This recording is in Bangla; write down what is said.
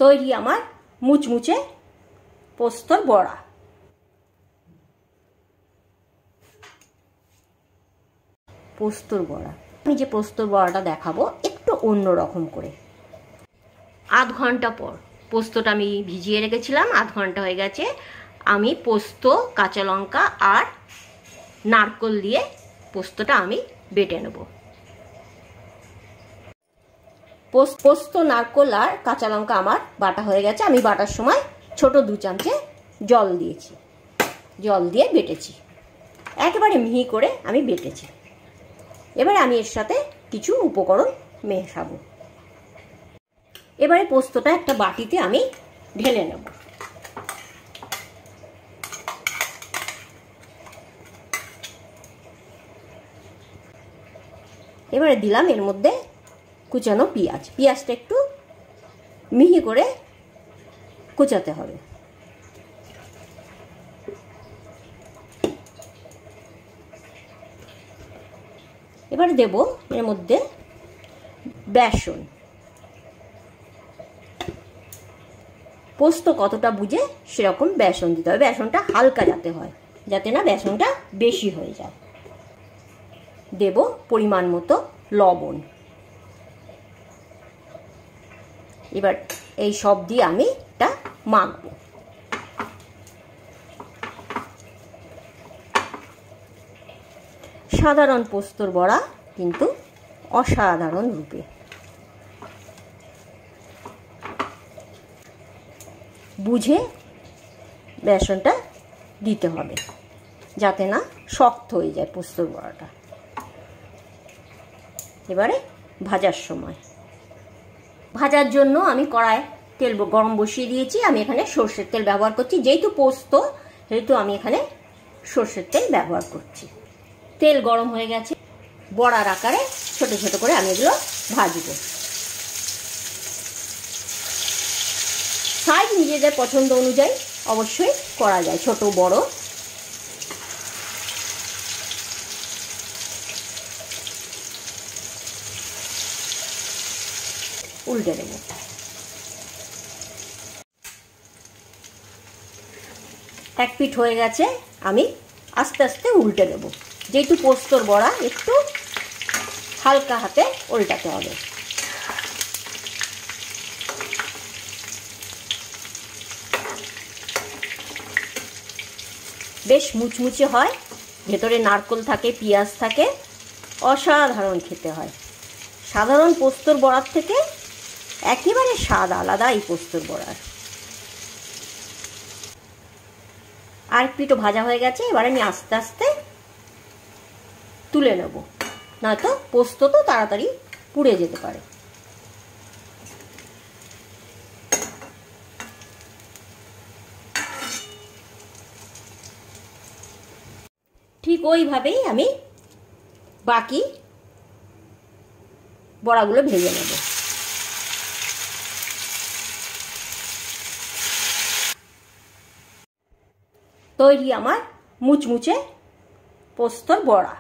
তৈরি আমার মুচমুচে পোস্তর বড়া। পোস্তর বড়া, আমি যে পোস্তর বড়াটা দেখাবো একটু অন্য রকম করে। আধ ঘন্টা পর পোস্তটা আমি ভিজিয়ে রেখেছিলাম, আধ ঘন্টা হয়ে গেছে। আমি পোস্ত, কাঁচা লঙ্কা আর নারকেল দিয়ে পোস্তটা আমি বেটে নেব। পোস্ত, নারকেল আর কাঁচা লঙ্কা আমার বাটা হয়ে গেছে। আমি বাটার সময় ছোট 2 চামচে জল দিয়েছি, জল দিয়ে বেটেছি, একেবারে মিহি করে আমি বেটেছি। এবারে আমি এর সাথে কিছু উপকরণ মেশাবো। এবারে পোস্তটা একটা বাটিতে আমি ঢেলে নেব। এবারে দিলাম এর মধ্যে কুচানো পেঁয়াজ। পেঁয়াজটা একটু মিহি করে কুচাতে হবে। এবারে দেব এর মধ্যে বেসন। পোস্ত কতটা বুঝে সেরকম বেসন দিতে হবে। বেসনটা হালকা যাতে হয়, যাতে না বেসনটা বেশি হয়ে যায়। দেব পরিমাণ মতো লবণ। এবার এই সব দিয়ে আমি এটা মাখবো। সাধারণ পোস্তর বড়া কিন্তু অসাধারণ রূপে। বুঝে বেসনটা দিতে হবে যাতে না শক্ত হয়ে যায় পোস্তর বড়াটা। এবারে ভাজার সময়, ভাজার জন্য আমি কড়ায় তেল গরম বসিয়ে দিয়েছি। আমি এখানে সর্ষের তেল ব্যবহার করছি, যেহেতু পোস্ত সেহেতু আমি এখানে সর্ষের তেল ব্যবহার করছি। তেল গরম হয়ে গেছে, বড়ার আকারে ছোট ছোট করে আমি এগুলো ভাজবো। সাইজ নিজেদের পছন্দ অনুযায়ী অবশ্যই করা যায়, ছোট বড়। উল্টে দেব। এক পিঠ হয়ে গেছে, আমি আস্তে আস্তে উল্টে দেব। যেহেতু পোস্তর বড়া একটু হালকা হাতে উল্টাতে হবে। বেশ মুচমুচে হয়, ভেতরে নারকেল থাকে, পেঁয়াজ থাকে, অসাধারণ খেতে হয়। সাধারণ পোস্তর বড়ার থেকে একেবারে স্বাদ আলাদা এই পোস্তর বড়ার। আর পিঠো ভাজা হয়ে গেছে, এবার আমি আস্তে আস্তে তুলে নেব, নয়তো পোস্ত তো তাড়াতাড়ি পুড়ে যেতে পারে। ঠিক ওইভাবেই আমি বাকি বড়াগুলো ভেজে নেব। তৈরি আমার মুচমুচে পোস্তর বড়া।